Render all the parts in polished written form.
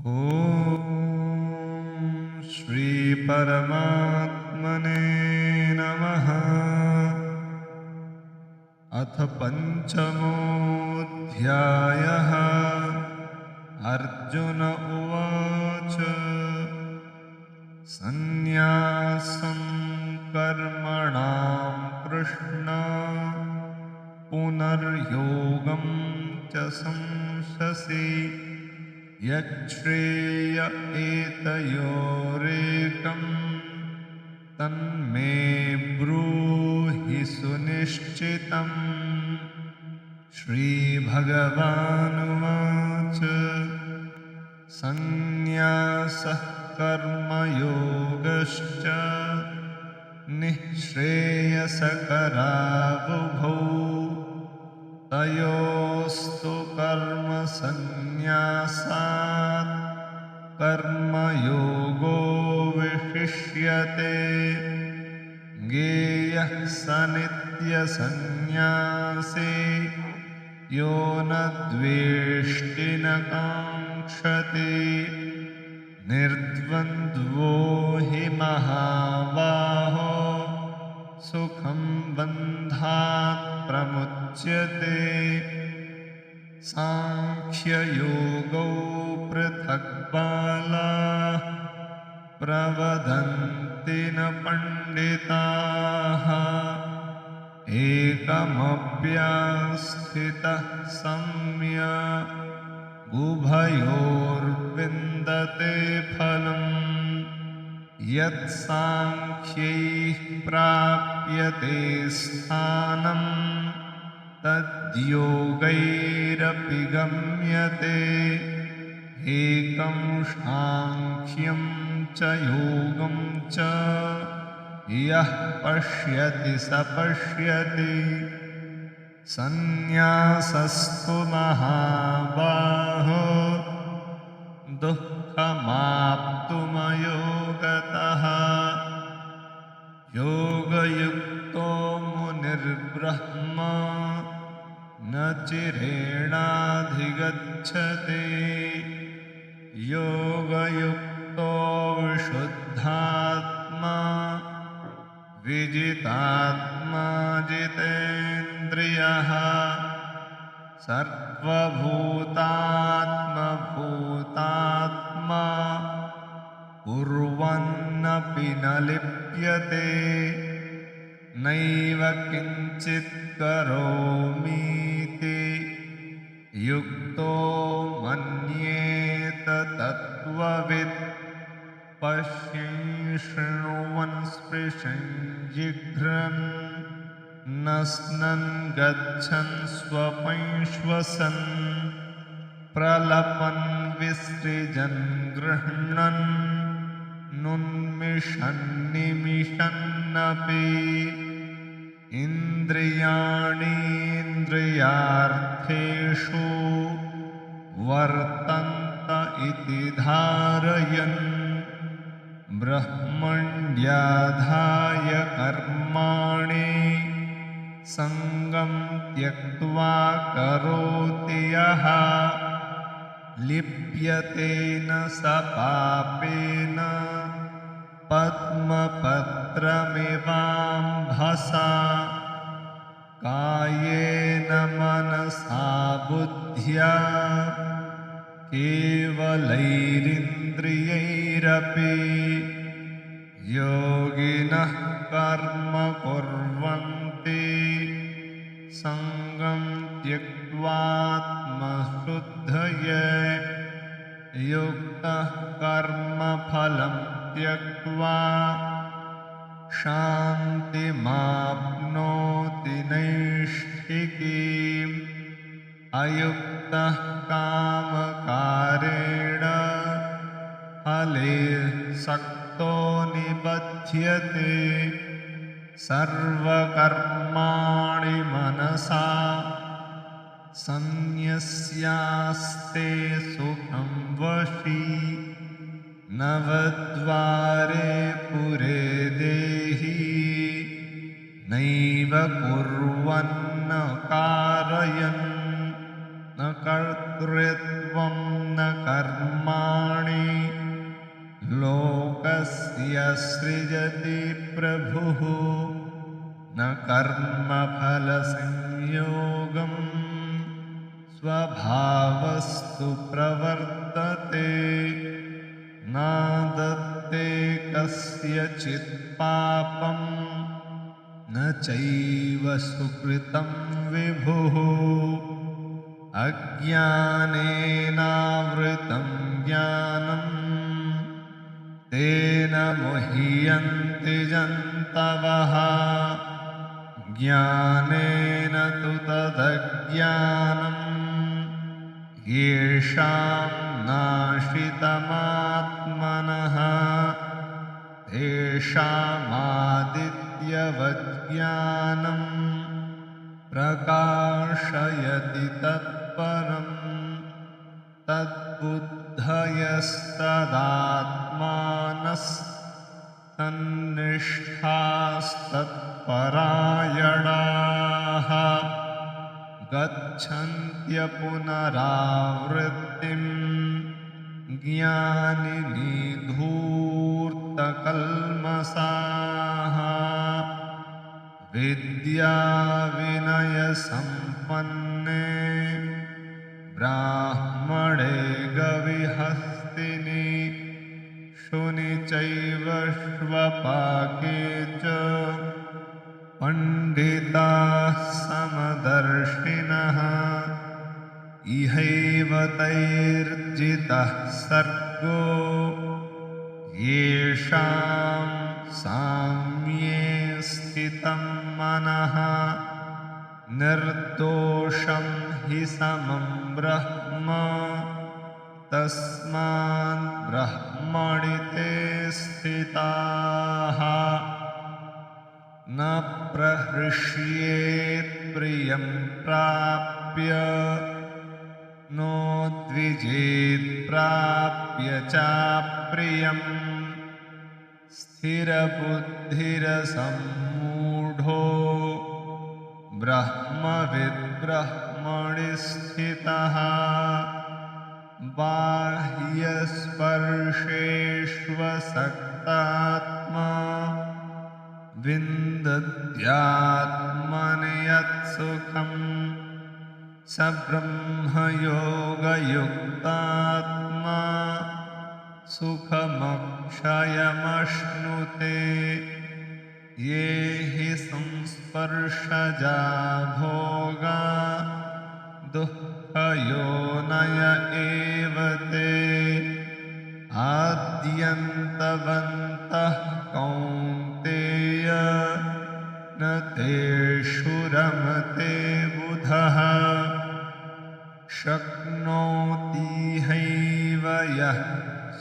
ॐ श्री परमात्मने नमः। अथ पंचमोऽध्यायः। अर्जुन उवाच सन्न्यासं कर्मणां कृष्ण पुनर्योगं च संशसि यच्छ्रेय एतयोरेकं तन्मे ब्रूहि सुनिश्चितम्। श्रीभगवानुवाच सन्न्यासः कर्मयोगश्च निःश्रेयसकरावुभौ तयोस्तु कर्मसन्न्यासात् कर्मयोगो विशिष्यते। ज्ञेयः स नित्यसन्न्यासी यो न द्वेष्टि न काङ्क्षति निर्द्वन्द्वो हि महाबाहो सुखं बन्धात् प्रमुच्यते। सांख्ययोगौ पृथक् बालाः प्रवदन्ति न पण्डिताः एकमप्यास्थितः सम्यक् उभयोर्विन्दते फलम्। यत्साङ्ख्यैः प्राप्यते स्थानं तद्योगैरपि गम्यते। एकं साङ्ख्यं च योगं च यः पश्यति स पश्यति। सन्न्यासस्तु महाबाहो दुःखमाप्तुमयोगतः। योगयुक्तो मुनिर्ब्रह्मा न चिरेणाधिगच्छति। योगयुक्तो विशुद्धात्मा विजितात्मा जितेन्द्रियः। सर्वभूतात्मभूतात्मा कुर्वन्नपि न लिप्यते। नैव किञ्चित् करोमीति युक्तो मन्येत तत्त्ववित्। पश्यन् शृण्वन् स्पृशन् जिघ्रन् न स्नन् गच्छन् स्वपन् श्वसन् प्रलपन् विसृजन् गृह्णन् नुन्मिषन् निमिषन्नपि। इन्द्रियाणीन्द्रियार्थेषु वर्तन्त इति धारयन् ब्रह्मण्याधाय कर्माणि सङ्गं त्यक्त्वा करोति यः लिप्यतेन स पापेन पद्मपत्रमिवाम्भसा। कायेन मनसा बुद्ध्या केवलैरिन्द्रियैरपि योगिनः कर्म कुर्वन्ति सङ्गं त्यक्त्वात्मशुद्धये। युक्तः कर्मफलं त्यक्त्वा शान्तिमाप्नोति नैष्ठिकीम्। अयुक्तः कामकारेण फले सक्तो निबध्यते। सर्वकर्माणि मनसा सन्न्यस्यास्ते सुखं वशी। नवद्वारे पुरे देहि नैव कुर्वन्न कारयन् न कर्तृत्वं न कर्माणि लोकस्य सृजति प्रभुः न कर्मफलसंयोगं स्वभावस्तु प्रवर्तते न दत्ते कस्यचित् पापं न चैव सुकृतं विभुः अज्ञानेनावृतं ज्ञानं तेन मुह्यन्ति जन्तवः ज्ञानेन तु तदज्ञानं येषां नाशितमात्मनः तेषामादित्यवज्ञानं प्रकाशयति तत्परं तन्निष्ठास्तत्परायणाः गच्छन्त्यपुनरावृत्तिं ज्ञानिनी धूर्तकल्मषाः विद्याविनयसम्पन्ने ब्राह्मणे गविहस्तिनि शुनि चैव श्वपाके च पण्डिताः समदर्शिनः इहैव तैर्जितः सर्गो येषां साम्ये स्थितं मनः निर्दोषं हि समं ब्रह्म तस्मात् ब्रह्मणि ते स्थिताः न प्रहृष्येत् प्रियं प्राप्य नो द्विजेत् प्राप्य चाप्रियम् स्थिरबुद्धिरसम्मूढो ब्रह्मविद्ब्रह्मणि स्थितः बाह्यस्पर्शेष्वसक्तात्मा विन्दत्यात्मनि यत्सुखम् स ब्रह्मयोगयुक्तात्मा सुखमक्षयमश्नुते ये हि संस्पर्शजा भोगा दुःखयोनय एव ते आद्यन्तवन्तः कौन्तेय न तेषु रमते बुधः शक्नोतीहैव यः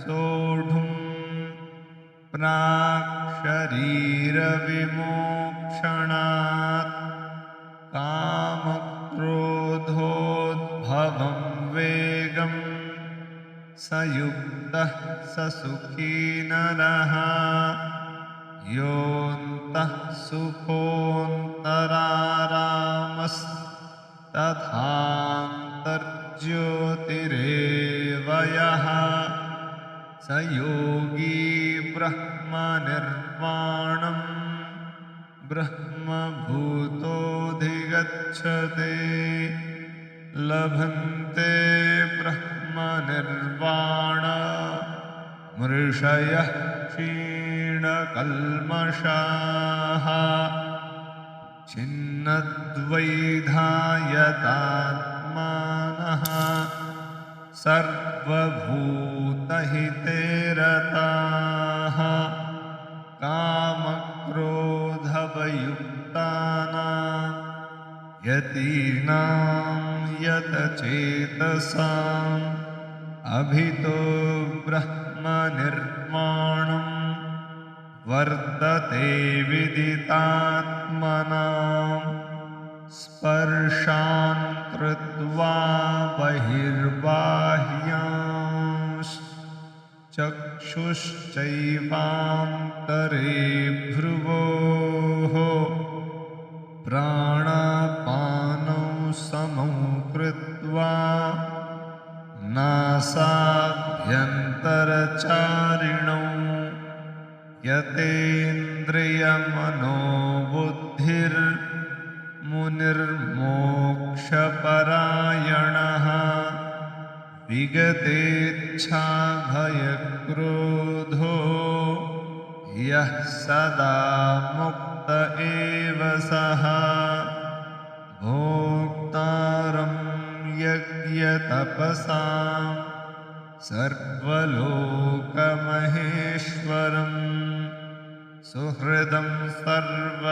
सोढुं प्राक्शरीरविमोक्षणात् कामक्रोधोद्भवं वेगं स युक्तः स सुखी नरः योऽन्तः सुखोऽन्तरारामस्तथान्तर्ज्योतिरेव यः स योगी ब्रह्मनिर्वाणं ब्रह्मभूतोऽधिगच्छते लभन्ते ब्रह्मनिर्वाण मृषयः क्षीणकल्मषाः छिन्नद्वैधायतात्मानः सर्वभूतहिते रताः कामक्रोधवयुक्तानां यतीनां यतचेतसाम् अभितो ब्रह्मनिर्वाणं वर्तते विदितात्मनां स्पर्शान् कृत्वा बहिर्बाह्यांश्चक्षुश्चैवान्तरे भ्रुवोः प्राणापानौ समौ कृत्वा विगतेच्छाभयक्रोधो यः सदा मुक्त एव सः भोक्तारं यज्ञतपसां सर्वलोकमहेश्वरम् सुहृदं सर्वभूतानां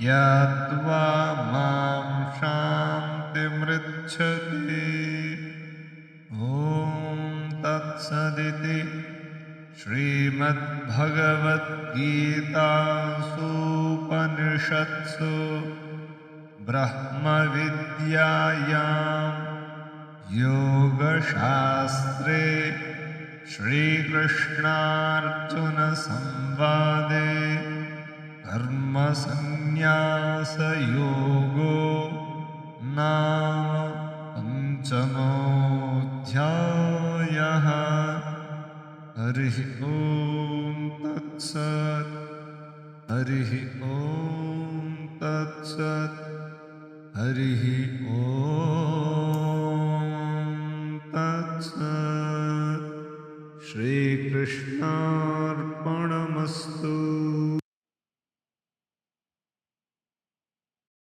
ज्ञात्वा मां शान्तिमृच्छति। ॐ तत्सदिति श्रीमद्भगवद्गीतासूपनिषत्सु ब्रह्मविद्यायां योगशास्त्रे श्रीकृष्णार्जुनसंवादे कर्मसन्न्यासयोगो नाम पञ्चमोऽध्यायः। हरिः ॐ तत्सत्। हरिः ॐ तत्सत्। हरिः ॐ